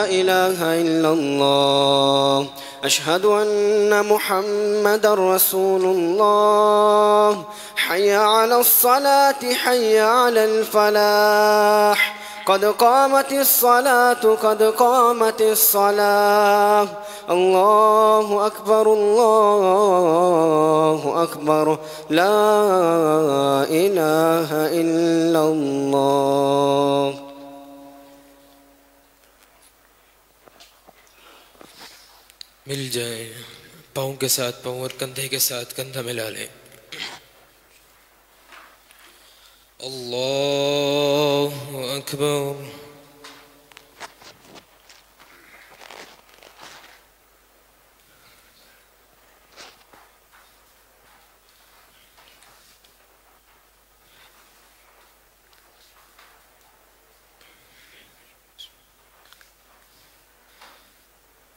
إله إلا الله. أشهد أن محمدا رسول الله. حي على الصلاة حي على الفلاح، قد قامت الصلاة قد قامت الصلاة. الله أكبر الله أكبر، لا إله إلا الله. मिल जाए, पाँव के साथ पाँव और कंधे के साथ कंधा मिला लें। अल्लाहु अकबर।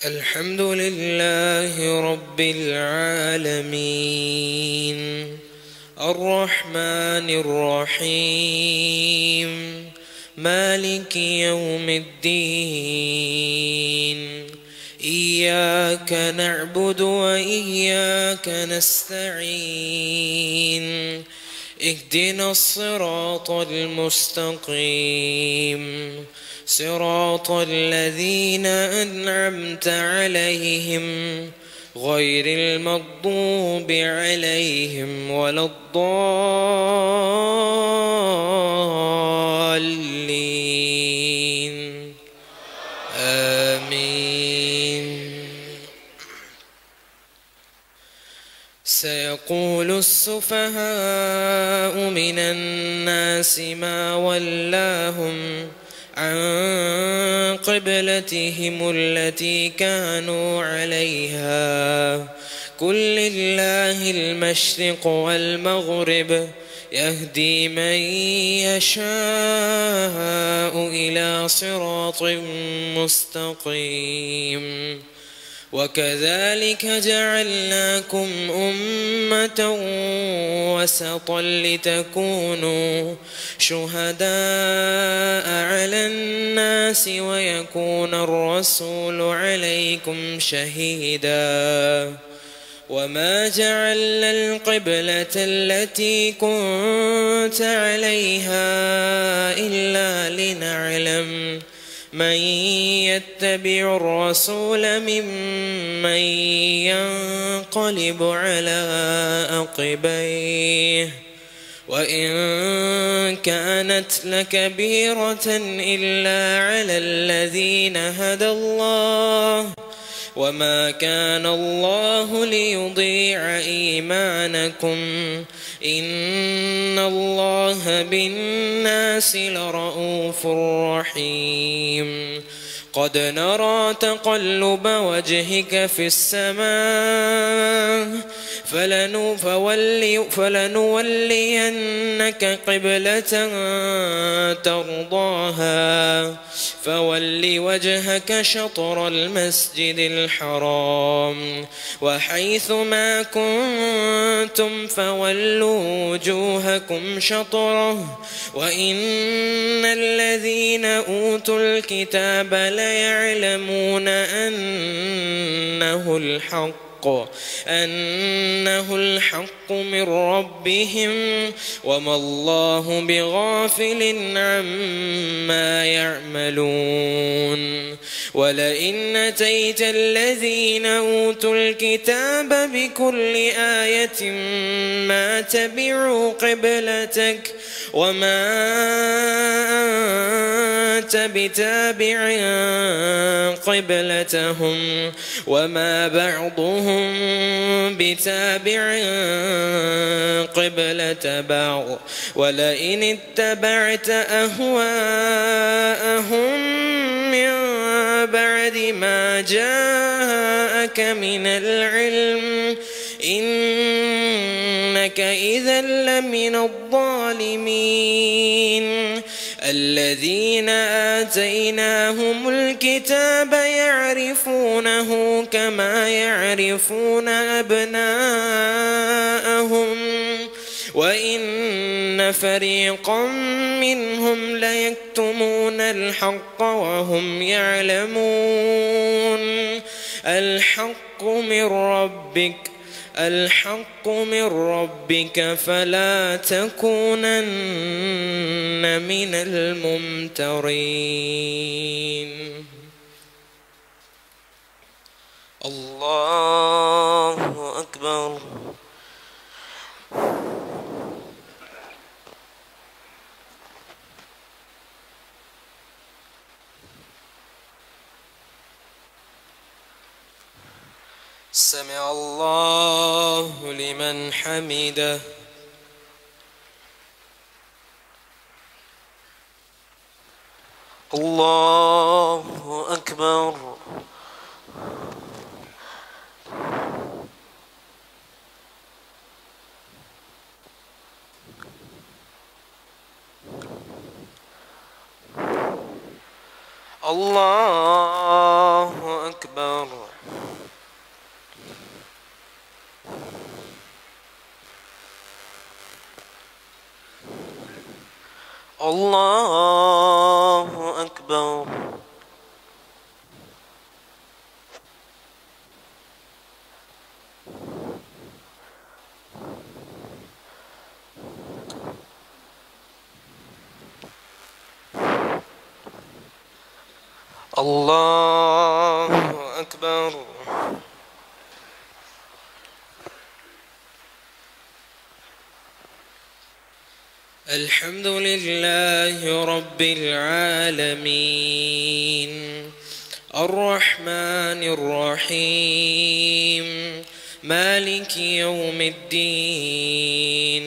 الحمد لله رب العالمين الرحمن الرحيم مالك يوم الدين. إياك نعبد وإياك نستعين. اهدنا الصراط المستقيم، صراط الذين أنعمت عليهم غير المغضوب عليهم ولا الضالين. آمين. سيقول السفهاء من الناس ما ولاهم عن قبلتهم التي كانوا عليها. قل لله المشرق والمغرب يهدي من يشاء إلى صراط مستقيم. وكذلك جعلناكم أمة وسطا لتكونوا شهداء على الناس ويكون الرسول عليكم شهيدا. وما جعلنا القبلة التي كنت عليها إلا لنعلم من يتبع الرسول ممن ينقلب على عقبيه. وإن كانت لكبيرة إلا على الذين هدى الله، وما كان الله ليضيع إيمانكم إن الله بالناس لرءوف رحيم. قد نرى تقلب وجهك في السماء فلنولينك قبلة ترضاها فول وجهك شطر المسجد الحرام وحيث ما كنتم فولوا وجوهكم شطره وإن الذين أوتوا الكتاب ليعلمون أنه الحق من ربهم وما الله بغافل عما يعملون. ولئن أتيت الذين أوتوا الكتاب بكل آية ما تبعوا قبلتك وما أنت بتابع قبلتهم وما بعضهم بتابع قبلة بعض ولئن اتبعت أهواءهم من بعد ما جاءك من العلم إنك إذا لمن الظالمين. الذين آتيناهم الكتاب يعرفونه كما يعرفون أبناءهم وإن فريقا منهم ليكتمون الحق وهم يعلمون. الحق من ربك فلا تكونن من الممترين. الله أكبر. سمع الله لمن حمده. الله أكبر. الله أكبر. الله أكبر. الله أكبر. الحمد لله رب العالمين الرحمن الرحيم مالك يوم الدين.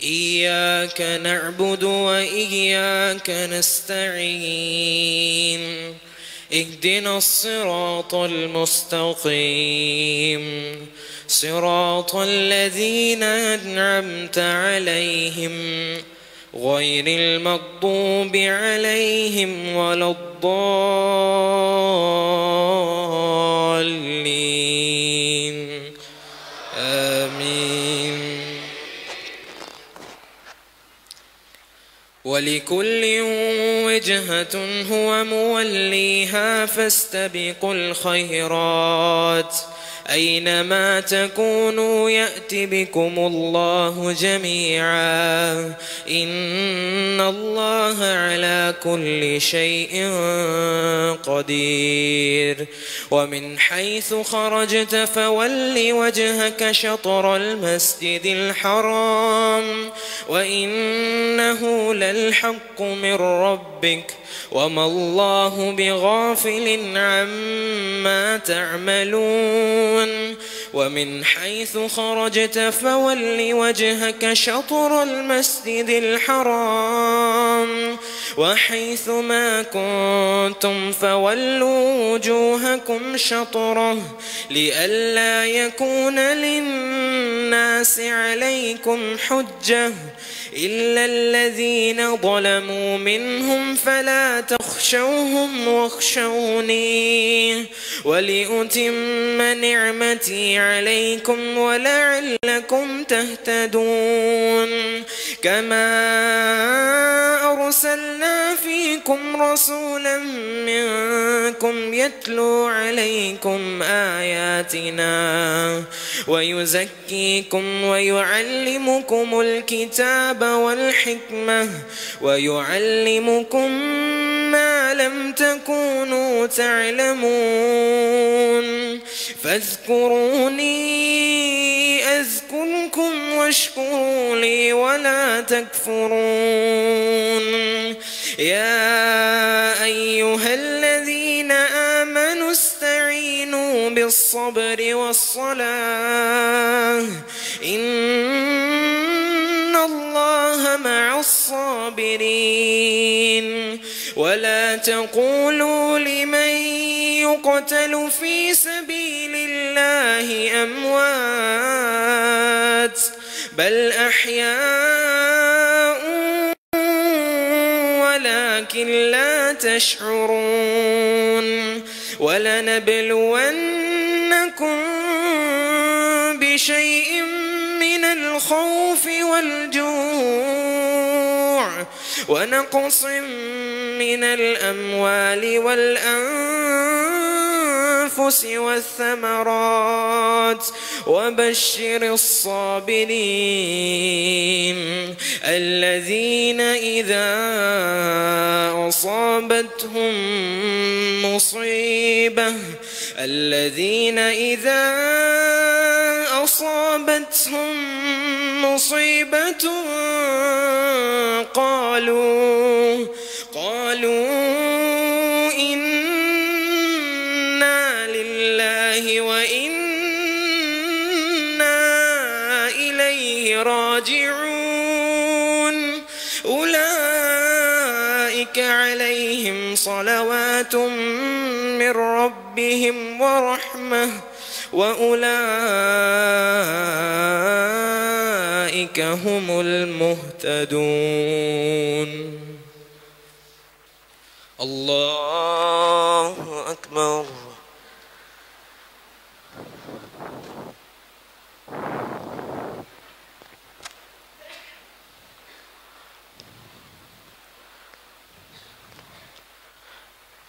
إياك نعبد وإياك نستعين. اهدنا الصراط المستقيم صراط الذين أنعمت عليهم غير المغضوب عليهم ولا الضالين. آمين. ولكل وجهة هو موليها فاستبقوا الخيرات أينما تكونوا يأت بكم الله جميعا إن الله على كل شيء قدير. ومن حيث خرجت فول وجهك شطر المسجد الحرام وإنه للحق من ربك وما الله بغافل عما تعملون. ومن حيث خرجت فول وجهك شطر المسجد الحرام وحيث ما كنتم فولوا وجوهكم شطره لئلا يكون للناس عليكم حجة إلا الذين ظلموا منهم فلا تخشوهم واخشوني ولأتم نعمتي عليكم ولعلكم تهتدون. كما أرسلنا فيكم رسولا منكم يتلو عليكم آياتنا ويزكيكم ويعلمكم الكتاب والحكمة ويعلمكم ما لم تكونوا تعلمون. فاذكروني أذكركم واشكروا لي ولا تكفرون. يا أيها الذين آمنوا استعينوا بالصبر والصلاة إن الله مع الصابرين. ولا تقولوا لمن يقتل في سبيل الله أموات بل أحياء ولكن لا تشعرون. ولنبلونكم بشيء من الخوف والجوع ونقص من الأموال والأنفس والثمرات وبشر الصابرين الذين إذا أصابتهم مصيبة قالوا إنا لله وإنا إليه راجعون أولئك عليهم صلوات من ربهم ورحمة وأولئك هم المهتدون. الله أكبر.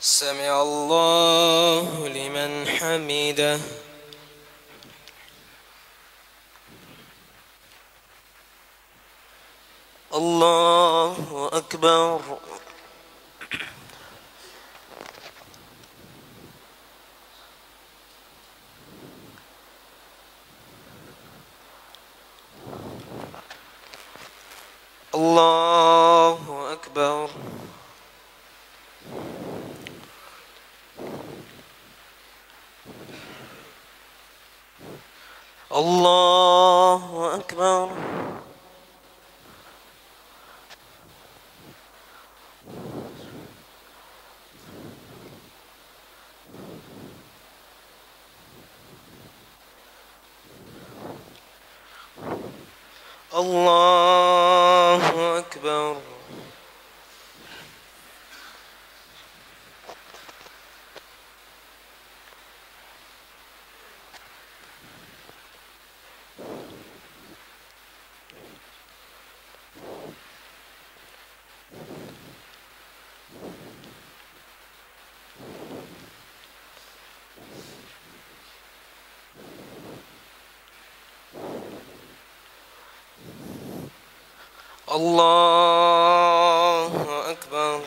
سمع الله لمن حمده. الله أكبر. الله أكبر. الله أكبر. الله أكبر. الله أكبر.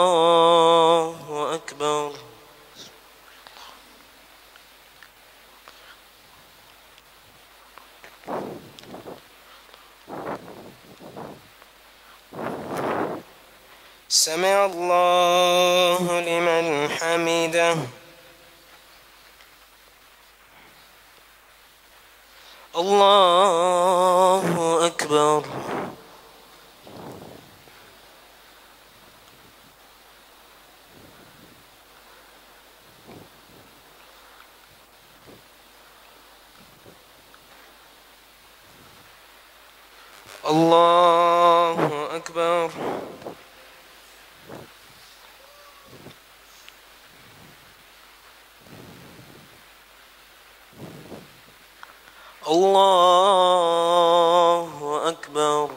الله أكبر. سمع الله لمن حمده. الله أكبر. الله أكبر. الله أكبر.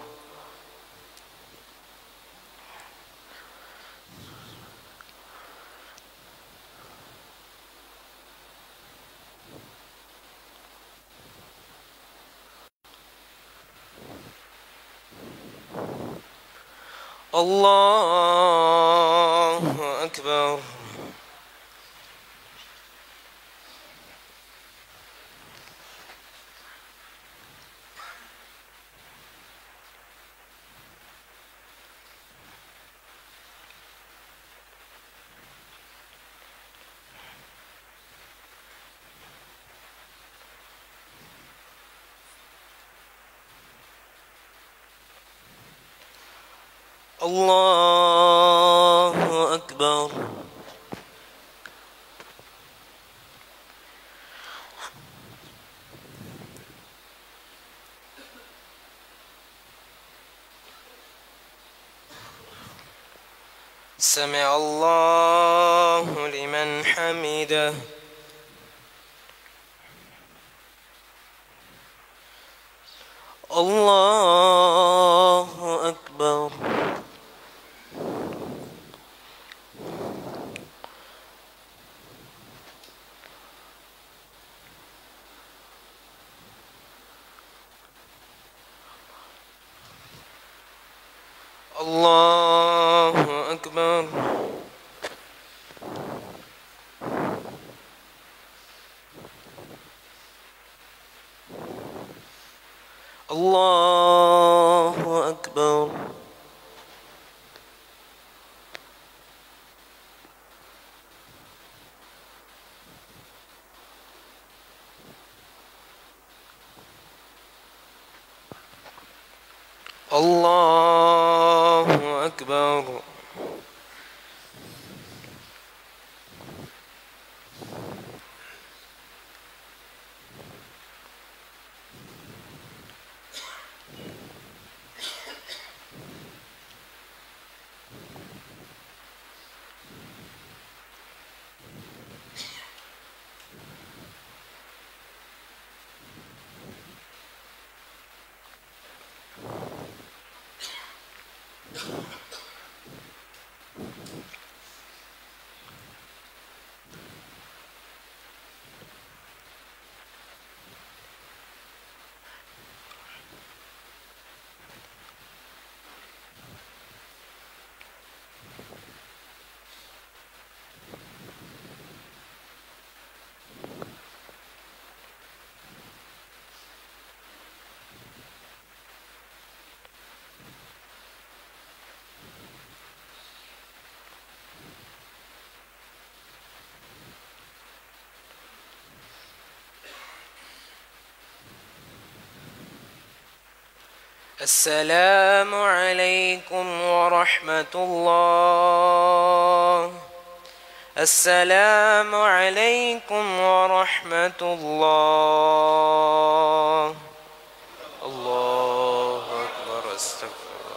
الله أكبر. الله أكبر. سمع الله لمن حمده. الله أكبر. الله أكبر. الله أكبر. الله أكبر. السلام عليكم ورحمة الله. السلام عليكم ورحمة الله. الله أكبر. استغفر الله.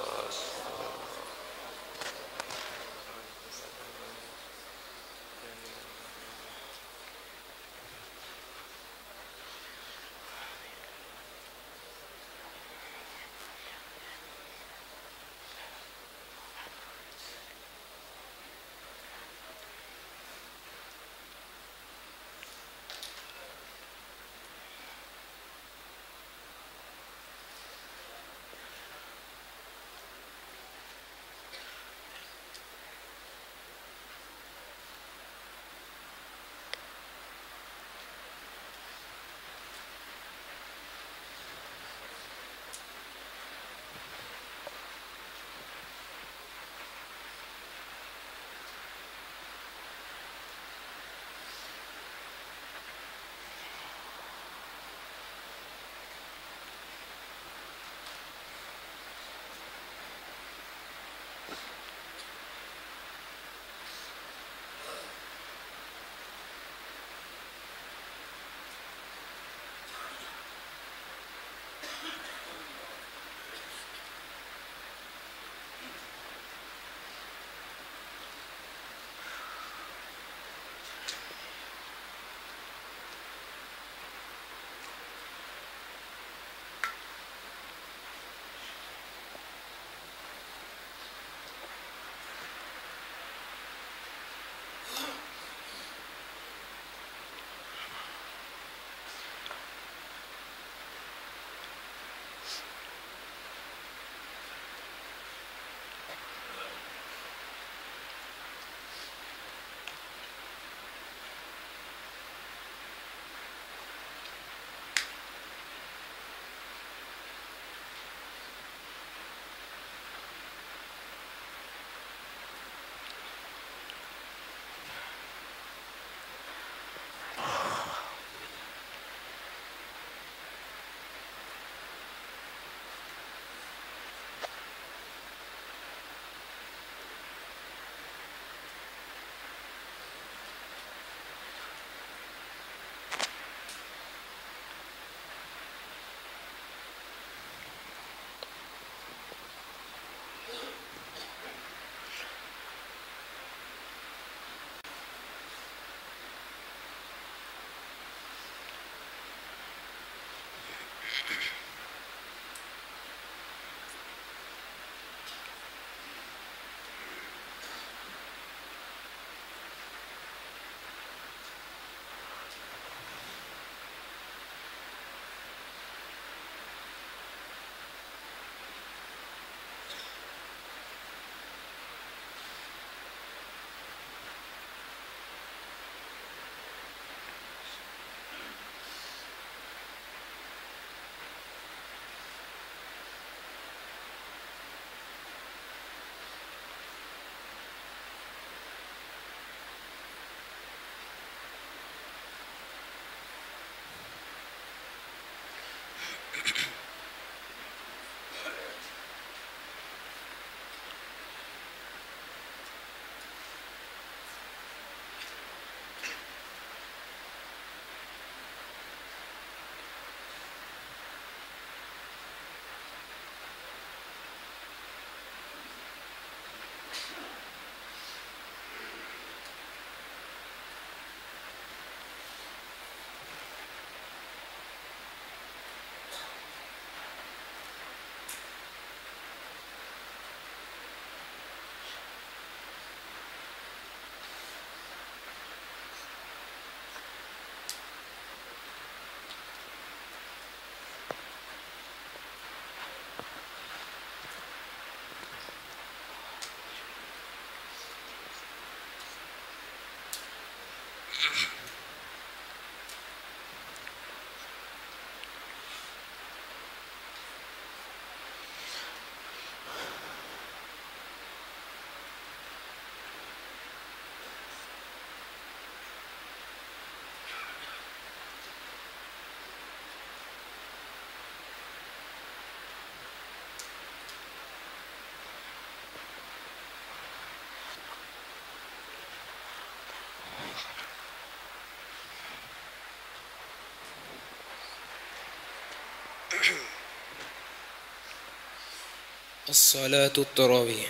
الصلاة التراويح.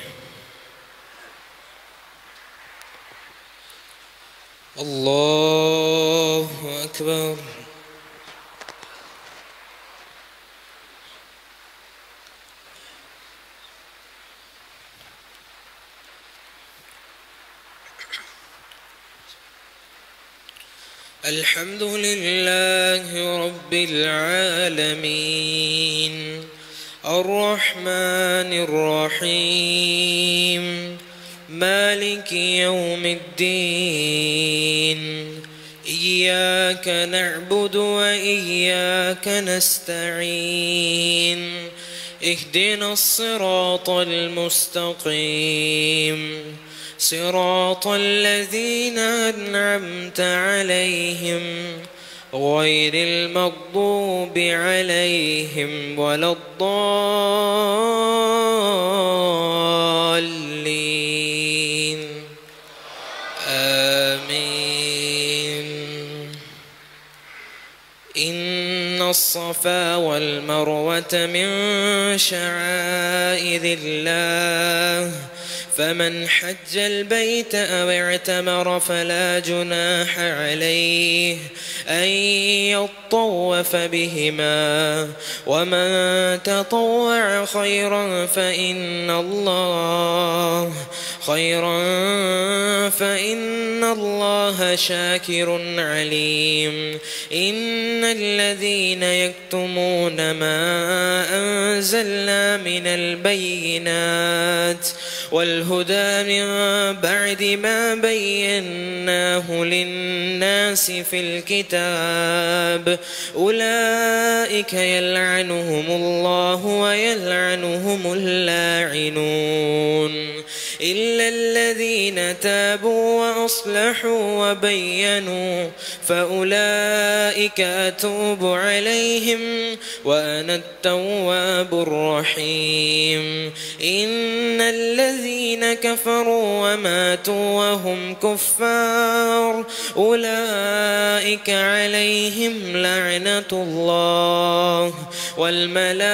الله أكبر. الحمد لله رب العالمين الرحمن الرحيم مالك يوم الدين إياك نعبد وإياك نستعين اهدنا الصراط المستقيم صراط الذين أنعمت عليهم غير المغضوب عليهم ولا الضالين آمين. إن الصفا والمروة من شعائر الله فمن حج البيت أو اعتمر فلا جناح عليه أن يطوف بهما ومن تطوع خيرا فإن الله شاكر عليم. إن الذين يكتمون ما أنزلنا من البينات والهدى من بعد ما بيناه للناس في الكتاب أولئك يلعنهم الله ويلعنهم اللاعنون إلا الذين تابوا وأصلحوا وبينوا فأولئك أتوب عليهم وأنا التواب الرحيم. إن الذين كفروا وماتوا وهم كفار أولئك عليهم لعنة الله والملائكة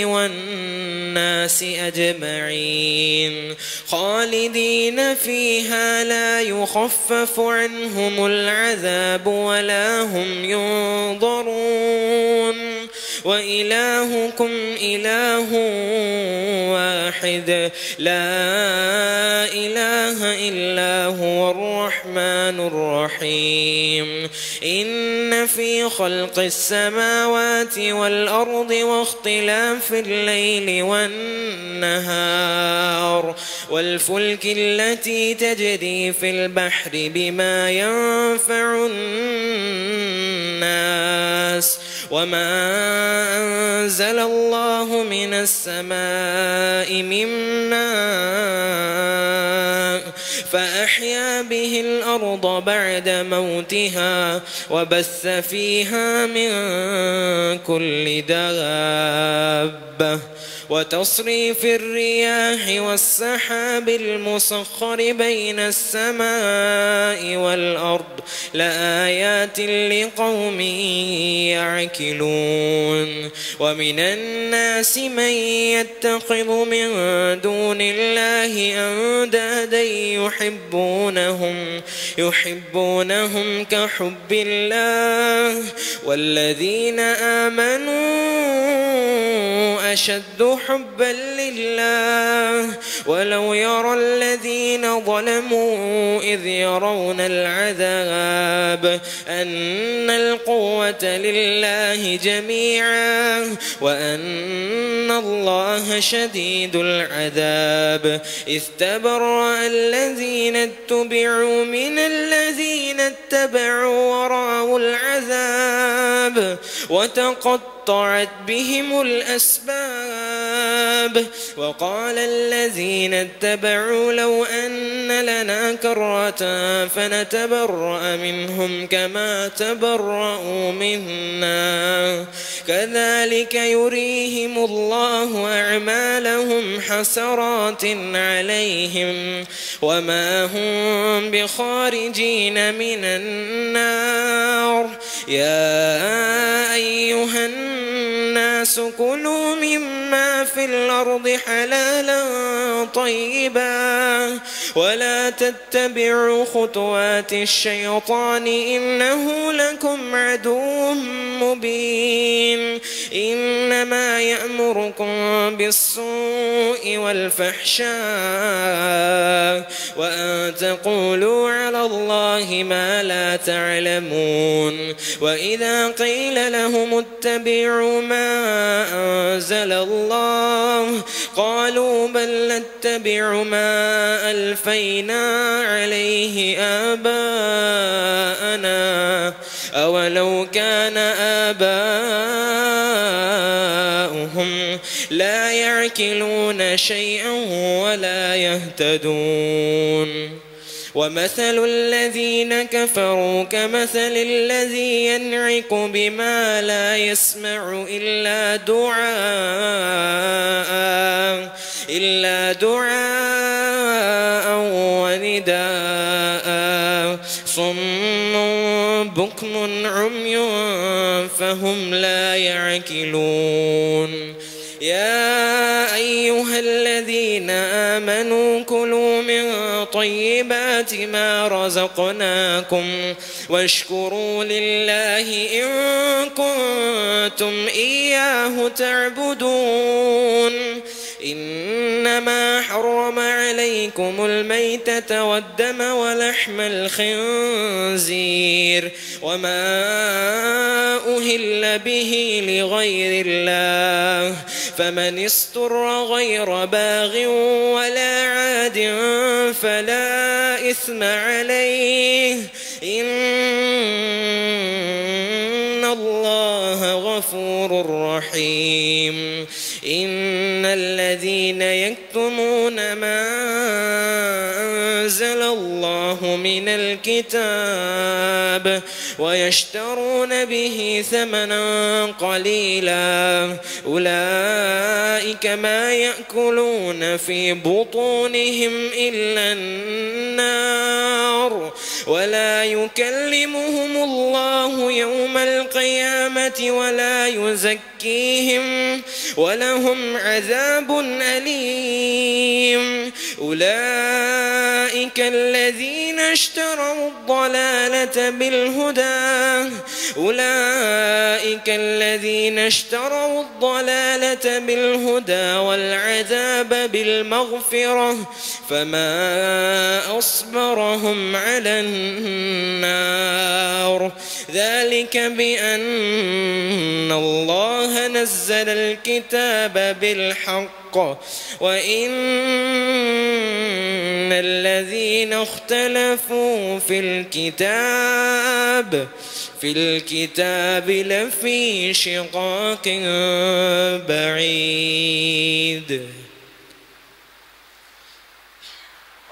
والناس أجمعين خالدين فيها لا يخفف عنهم العذاب ولا هم ينظرون وإلهكم إله واحد لا إله إلا هو الرحمن الرحيم. إن في خلق السماوات والأرض واختلاف الليل والنهار والفلك التي تجري في البحر بما ينفع الناس وما أنزل الله من السماء من ماء فأحيا به الأرض بعد موتها وبث فيها من كل دابة وتصريف الرياح والسحاب المسخر بين السماء والأرض لآيات لقوم يعقلون. ومن الناس من يتخذ من دون الله أندادا يحبونهم كحب الله والذين آمنوا أشد حبا لله ولو يرى الذين ظلموا إذ يرون العذاب أن القوة لله جميعا وأن الله شديد العذاب. إذ تبرأ الذين اتبعوا من الذين اتبعوا ورأوا العذاب وتقطعت بهم الأسباب. وقال الذين اتبعوا لو أن لنا كرة فنتبرأ منهم كما تبرأوا منا كذلك يريهم الله أعمالهم حسرات عليهم وما هم بخارجين من النار. يا أيها الناس الناس كلوا مما في الأرض حلالا طيبا ولا تتبعوا خطوات الشيطان إنه لكم عدو مبين إنما يأمركم بالسوء والفحشاء وأن تقولوا على الله ما لا تعلمون وإذا قيل لهم اتبعوا ما أنزل الله قالوا بل نتبع ما ألفينا عليه آباءنا أولو كان آباؤهم لا يعقلون شيئا ولا يهتدون ومثل الذين كفروا كمثل الذي ينعق بما لا يسمع إلا دعاء ونداء صم بكم عمي فهم لا يعقلون يا أيها الذين آمنوا كلوا من طيبات ما رزقناكم واشكروا لله إن كنتم إياه تعبدون إنما حرم عليكم الميتة والدم ولحم الخنزير وما أهل به لغير الله فمن استر غير باغ ولا عاد فلا إثم عليه إن الله غفور رحيم إن الذين يكتمون ما أنزل الله من الكتاب ويشترون به ثمنا قليلا أولئك ما يأكلون في بطونهم إلا النار ولا يكلمهم الله يوم القيامة ولا يزكيهم ولهم عذاب أليم أولئك الذين اشتروا الضلالة بالهدى والعذاب بالمغفرة فما أصبرهم على النار ذلك بأن الله نزل الكتاب بالحق وإن الذين اختلفوا في الكتاب لفي شقاق بعيد.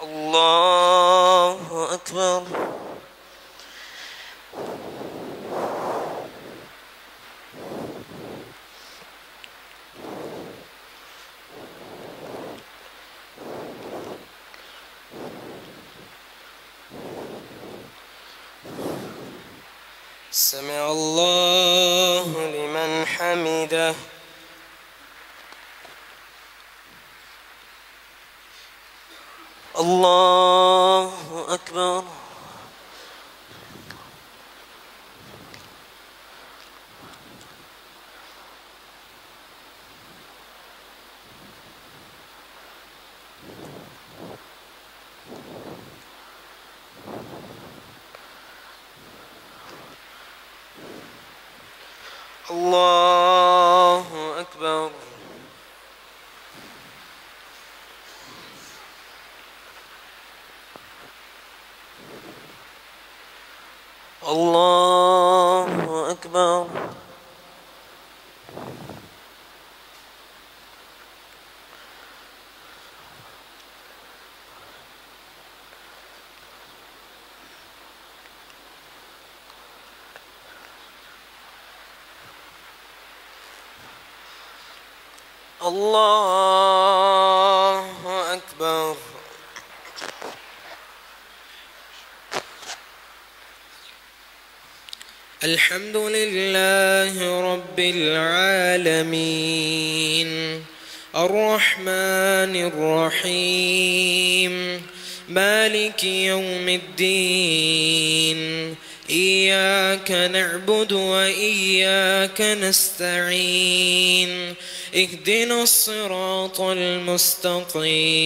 الله أكبر. سمع الله لمن حمده. الله أكبر. الله أكبر. الله أكبر. الله أكبر. الحمد لله رب العالمين الرحمن الرحيم مالك يوم الدين إياك نعبد وإياك نستعين اهدنا الصراط المستقيم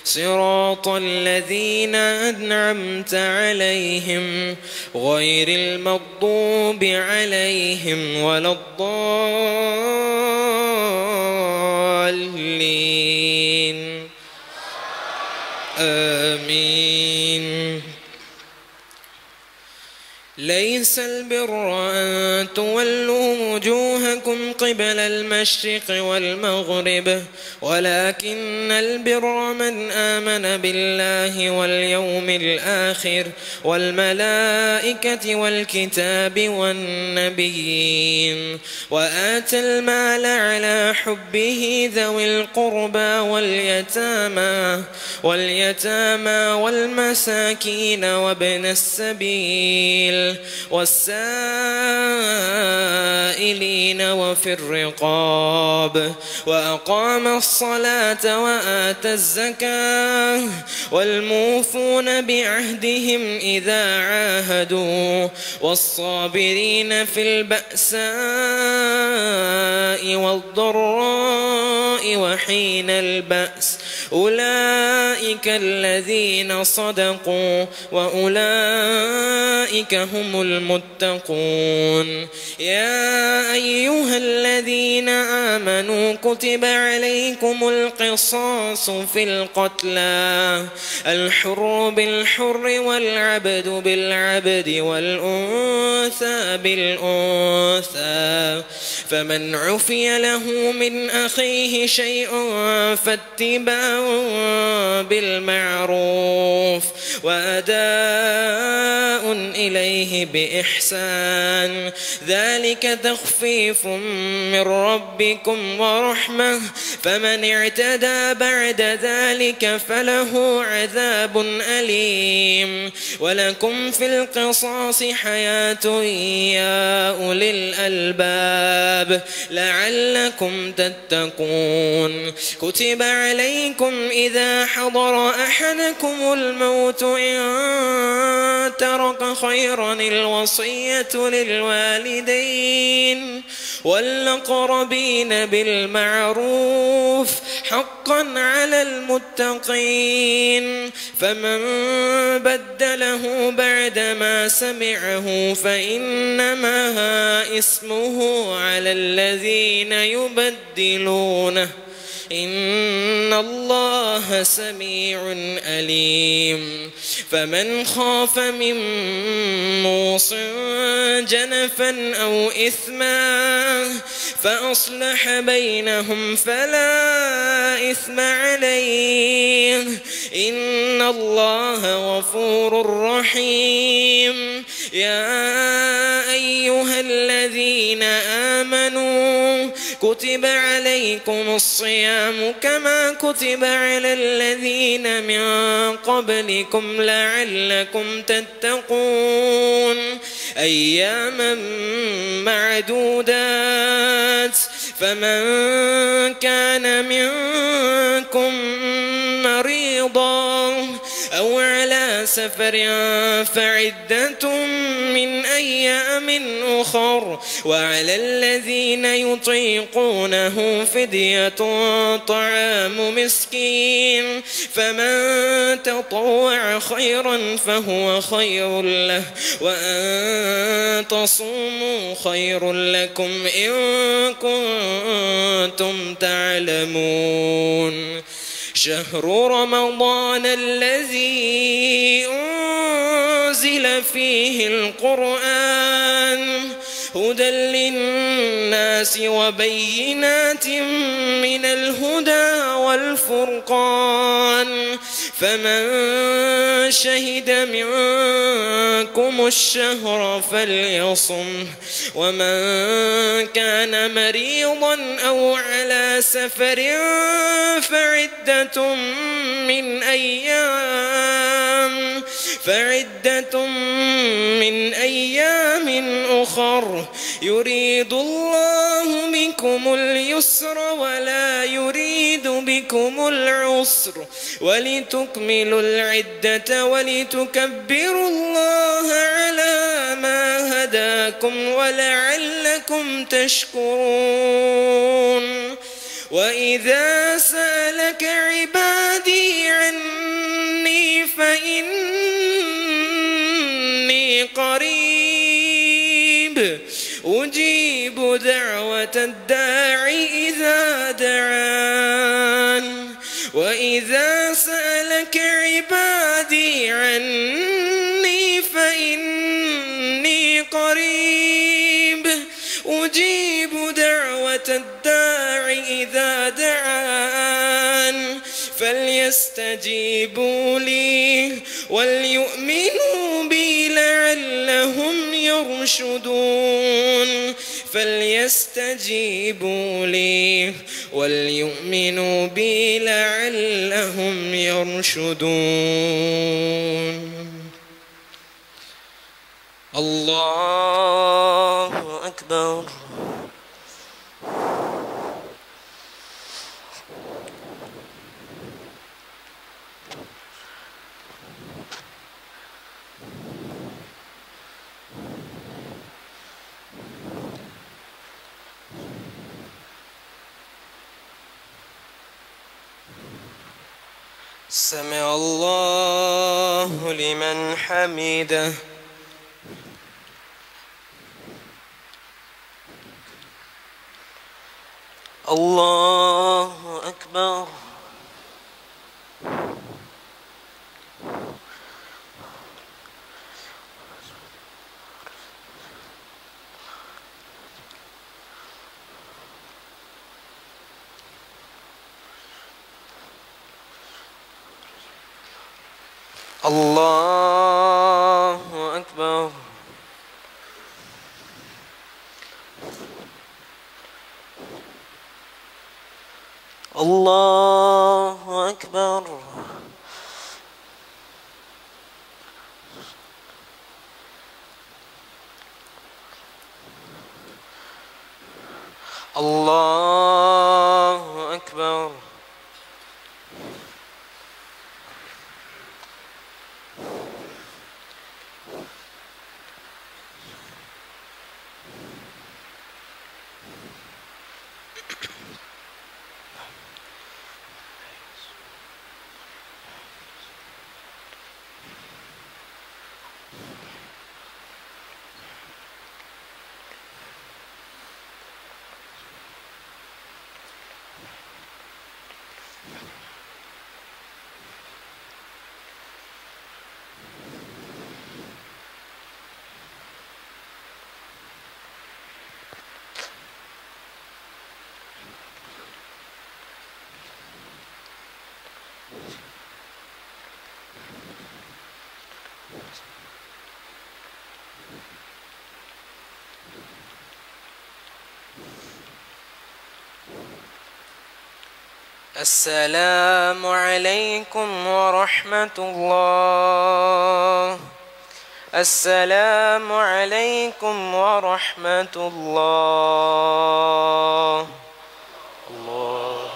صراط الذين أنعمت عليهم غير المغضوب عليهم ولا الضالين آمين. ليس البر أن تولوا وجوهكم قبل المشرق والمغرب ولكن البر من آمن بالله واليوم الآخر والملائكة والكتاب والنبيين وآتى المال على حبه ذوي القربى واليتامى والمساكين وابن السبيل والسائلين وفي الرقاب وأقام الصلاة وآتى الزكاة والموفون بعهدهم إذا عاهدوا والصابرين في البأساء والضراء وحين البأس أولئك الذين صدقوا وأولئك هم المتقون. يا أيها الذين آمنوا كتب عليكم القصاص في القتلى الحر بالحر والعبد بالعبد والأنثى بالأنثى فمن عفي له من أخيه شيء فاتباع بالمعروف وأداء إليه بإحسان ذلك تخفيف من ربكم ورحمة فمن اعتدى بعد ذلك فله عذاب أليم. ولكم في القصاص حياة يا أولي الألباب لعلكم تتقون. كتب عليكم إذا حضر أحدكم الموت إن ترك خيرا الوصية للوالدين والأقربين بالمعروف حقا على المتقين فمن بدله بعدما سمعه فإنما إثمه على الذين يبدلونه إن الله سميع أليم. فمن خاف من موص جنفا أو إثما فأصلح بينهم فلا إثم عليه إن الله غفور رحيم. يا أيها الذين آمنوا كتب عليكم الصيام كما كتب على الذين من قبلكم لعلكم تتقون أياما معدودات فمن كان منكم مريضا أو على سفر فعدة من أيام أخر وعلى الذين يطيقونه فدية طعام مسكين فمن تطوع خيرا فهو خير له وأن تصوموا خير لكم إن كنتم تعلمون. شهر رمضان الذي أنزل فيه القرآن هدى للناس وبينات من الهدى والفرقان فمن شهد منكم الشهر فليصم ومن كان مريضا أو على سفر فعدة من أيام فعدة من أيام أخر يريد الله بكم اليسر ولا يريد بكم العسر ولتكملوا العدة ولتكبروا الله على ما هداكم ولعلكم تشكرون وإذا سألك عبادي عني فإني قريب أجيب دعوة الداع إذا دعان وإذا سألك عبادي عني فإني قريب أجيب دعوة الداع إذا دعان فليستجيبوا لي وليؤمنوا بي لعلهم يرشدون فليستجيبوا لي وليؤمنوا بي لعلهم يرشدون. الله أكبر. سمع الله لمن حمده. الله أكبر. الله أكبر. الله أكبر. الله أكبر. السلام عليكم ورحمة الله. السلام عليكم ورحمة الله. الله.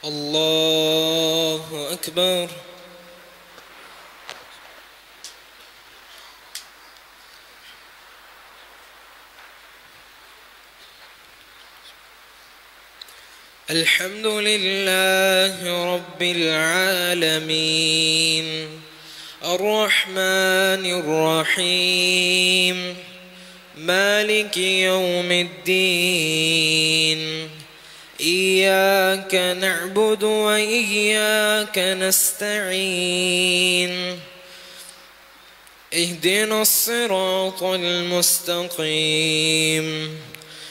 الله أكبر. الحمد لله رب العالمين الرحمن الرحيم مالك يوم الدين إياك نعبد وإياك نستعين اهدنا الصراط المستقيم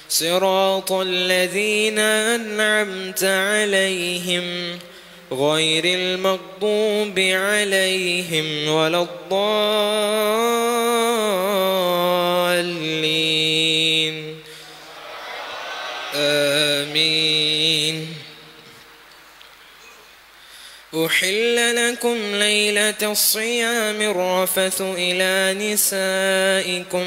صراط الذين أنعمت عليهم غير المغضوب عليهم ولا الضالين آمين. أحل لكم ليلة الصيام الرفث إلى نسائكم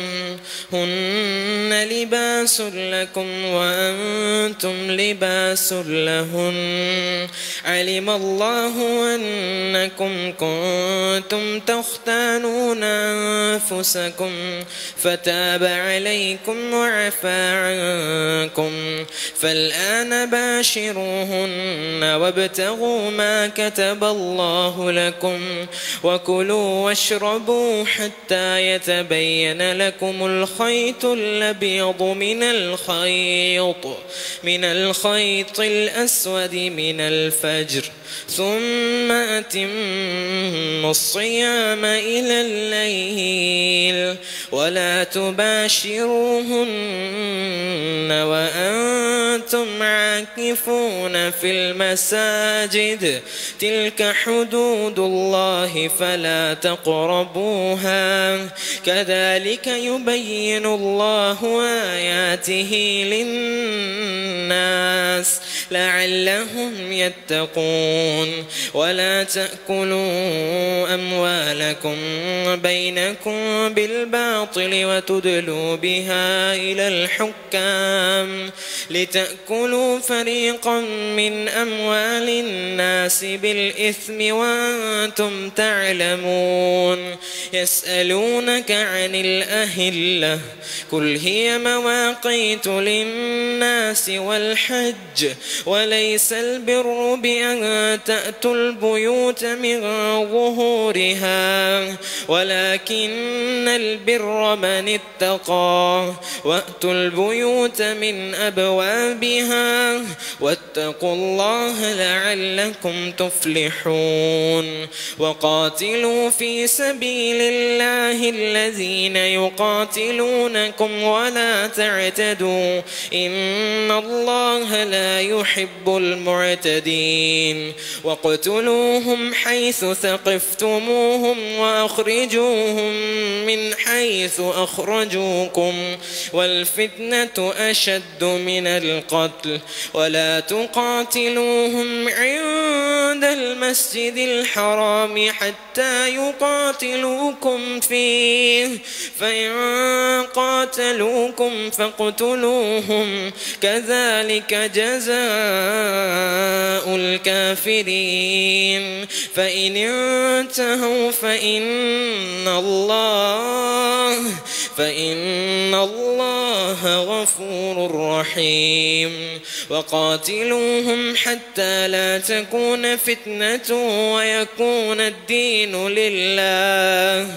هن لباس لكم وأنتم لباس لهن علم الله أنكم كنتم تختانون أنفسكم فتاب عليكم وعفى عنكم فالآن باشروهن وابتغوا ما كتب الله لكم وكلوا واشربوا حتى يتبين لكم الخيط الأبيض من الخيط الأسود من الفجر ثم أتموا الصيام إلى الليل ولا تباشروهن وأنتم عاكفون في المساجد تلك حدود الله فلا تقربوها كذلك يبين الله آياته للناس لعلهم يتقون ولا تأكلوا أموالكم بينكم بالباطل وتدلوا بها إلى الحكام لتأكلوا فريقا من أموال الناس بالإثم وأنتم تعلمون يسألونك عن الأهلة قل هي مواقيت للناس والحج وليس البر بأن تأتوا البيوت من ظهورها ولكن البر من اتقى وأتوا البيوت من أبوابها واتقوا الله لعلكم تفلحون وقاتلوا في سبيل الله الذين يقاتلونكم ولا تعتدوا إن الله لا يحب المعتدين واقتلوهم حيث ثقفتموهم وأخرجوهم من حيث أخرجوكم والفتنة أشد من القتل ولا تقاتلوهم عند المسجد الحرام حتى يقاتلوكم فيه فإن قاتلوكم فاقتلوهم كذلك جزاء الكافرين فإن انتهوا فإن الله غفور رحيم وقاتلوهم حتى لا تكون فتنة ويكون الدين لله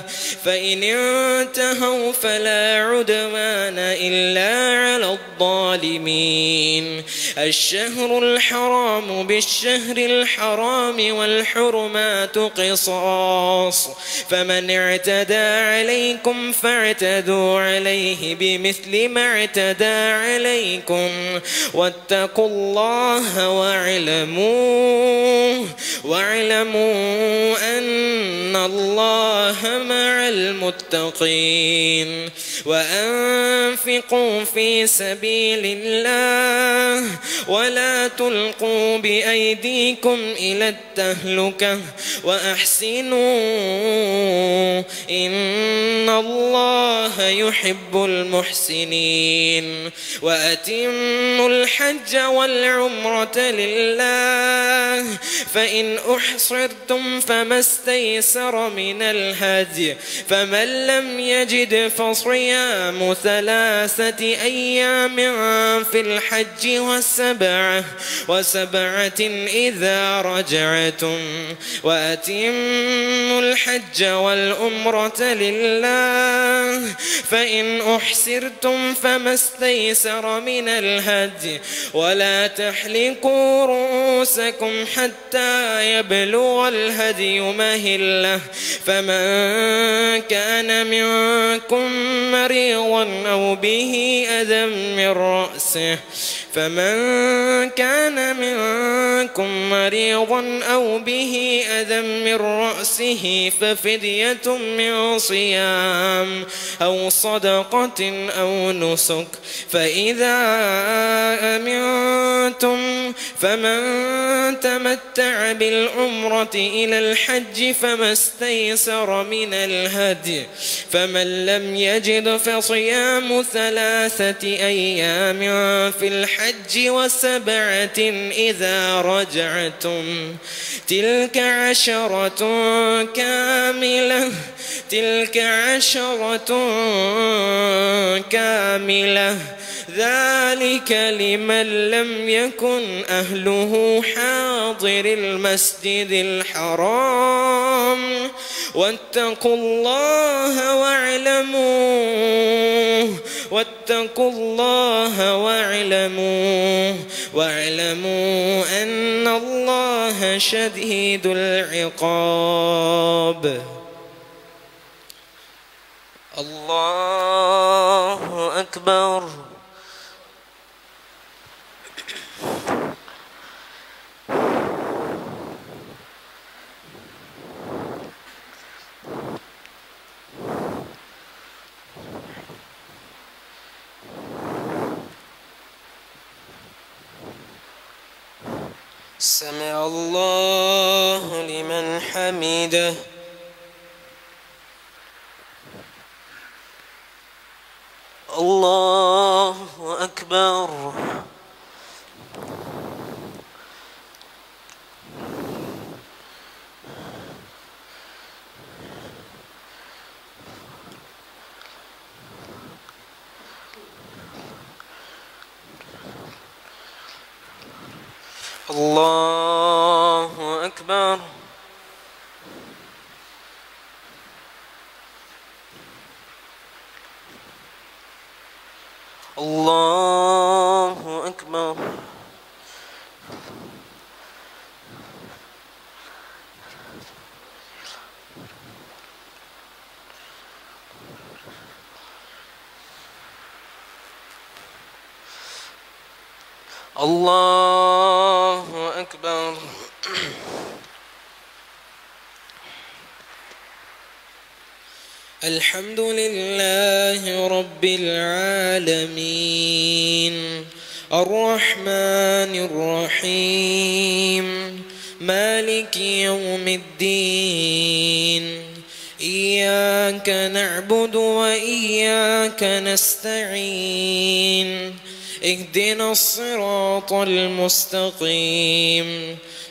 فإن انتهوا فلا عدوان إلا على الظالمين الشهر الحرام بالشهر الحرام والحرمات قصاص فمن اعتدى عليكم فاعتدوا عليه بمثل ما اعتدى عليكم واتقوا الله واعلموا أن الله مع المتقين وأنفقوا في سبيل الله ولا تلقوا بأيديكم إلى التهلكة وأحسنوا إن الله يحب المحسنين وأتموا الحج والعمرة لله فإن أحصرتم فما استيسر من الهدي فمن لم يجد فصيام فصيام 3 أيام في الحج وسبعة إذا رجعتم وأتموا الحج والعمرة لله فإن أحسرتم فما استيسر من الهدي ولا تحلقوا رؤوسكم حتى يبلغ الهدي مهله فمن كان منكم مريضا أو به أذى من رأسه ففدية من صيام أو صدقة أو نسك فإذا أمنتم فمن تمتع بالعمرة إلى الحج فما استيسر من الهدي فمن لم يجد فصيام 3 أيام في الحج وسبعة إذا رجعتم تلك عشرة كاملة ذلك لمن لم يكن أهله حاضر المسجد الحرام واتقوا الله واعلموا أن الله شديد العقاب. الله أكبر. سمع الله لمن حمده. الله أكبر. الله أكبر. الله أكبر. الله أكبر. الحمد لله رب العالمين الرحمن الرحيم مالك يوم الدين إياك نعبد وإياك نستعين اهدنا الصراط المستقيم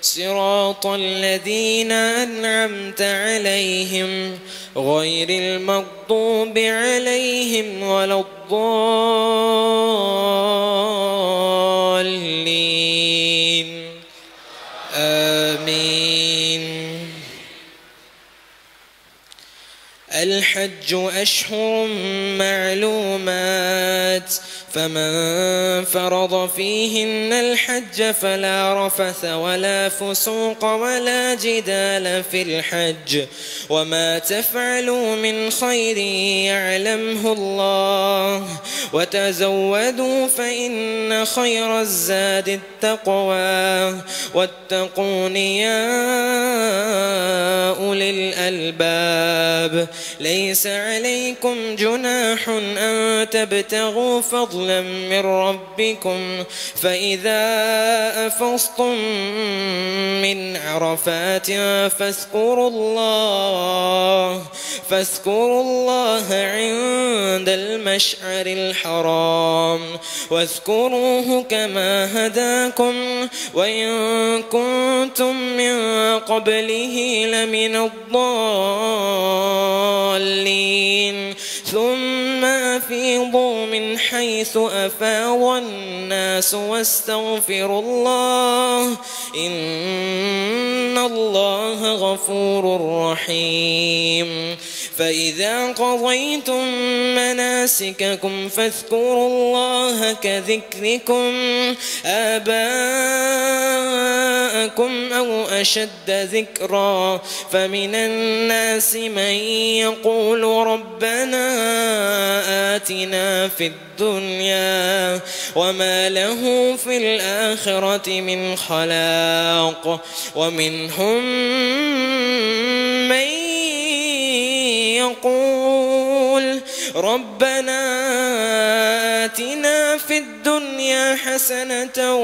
صراط الذين أنعمت عليهم غير المغضوب عليهم ولا الضالين آمين. الحج أشهر معلومات فمن فرض فيهن الحج فلا رفث ولا فسوق ولا جدال في الحج وما تفعلوا من خير يعلمه الله وتزودوا فإن خير الزاد التقوى واتقون يا أولي الألباب. ليس عليكم جناح أن تبتغوا فضلا من ربكم فإذا أفضتم من عرفات فاذكروا الله عند المشعر الحرام واذكروه كما هداكم وإن كنتم من قبله لمن الضالين ثم أفيضوا من حيث أفاض الناس واستغفروا الله إن الله غفور رحيم فإذا قضيتم مناسككم فاذكروا الله كذكركم آباءكم أو أشد ذكرا فمن الناس من يقول ربنا آتنا في الدنيا وما له في الآخرة من خلاق ومنهم من يقول ربنا آتنا في الدنيا حسنة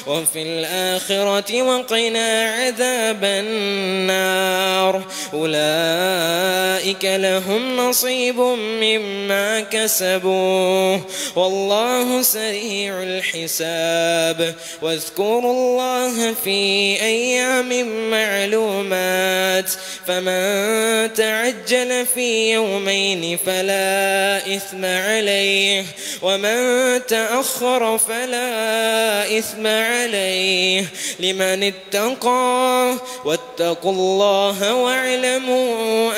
وفي الآخرة وقنا عذاب النار أولئك لهم نصيب مما كسبوا والله سريع الحساب واذكروا الله في أيام معلومات فمن تعجل في يومين فلا إثم عليه ومن تأخر فلا إثم عليه لمن اتقى واتقوا الله واعلموا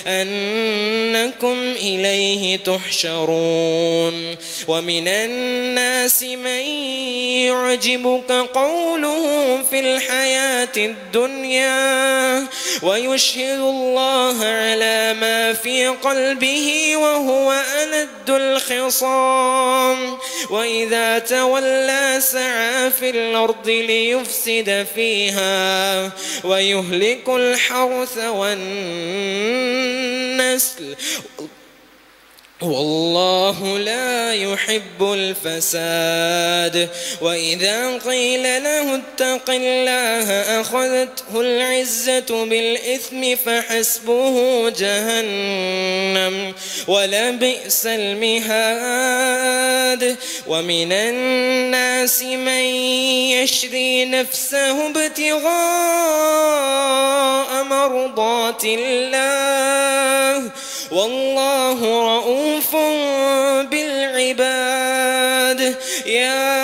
أنكم إليه تحشرون ومن الناس من يعجبك قوله في الحياة الدنيا ويشهد الله على ما في قلبه وهو ألد الخصام وإذا تولى سعى في الأرض ليفسد فيها ويهلك الحرث والنسل والله لا يحب الفساد وإذا قيل له اتق الله أخذته العزة بالإثم فحسبه جهنم ولبئس المهاد ومن الناس من يشري نفسه ابتغاء مرضات الله والله رؤوف بالعباد يا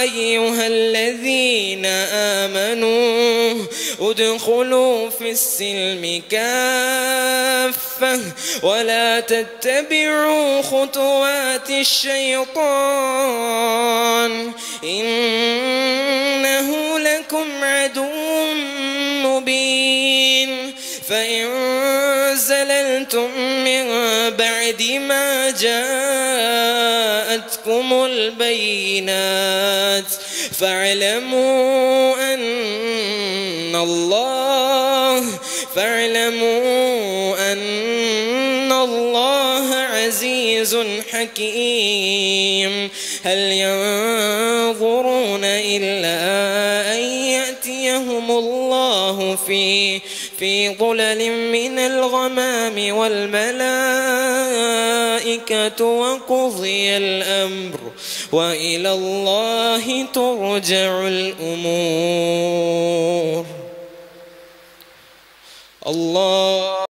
أيها الذين آمنوا ادخلوا في السلم كافة ولا تتبعوا خطوات الشيطان إنه لكم عدو مبين فإن زللتم من بعد ما جاءتكم البينات فاعلموا أن الله عزيز حكيم هل ينظرون إلا أن يأتيهم الله في ظلل من الغمام والملائكة وقضي الأمر وإلى الله ترجع الأمور الله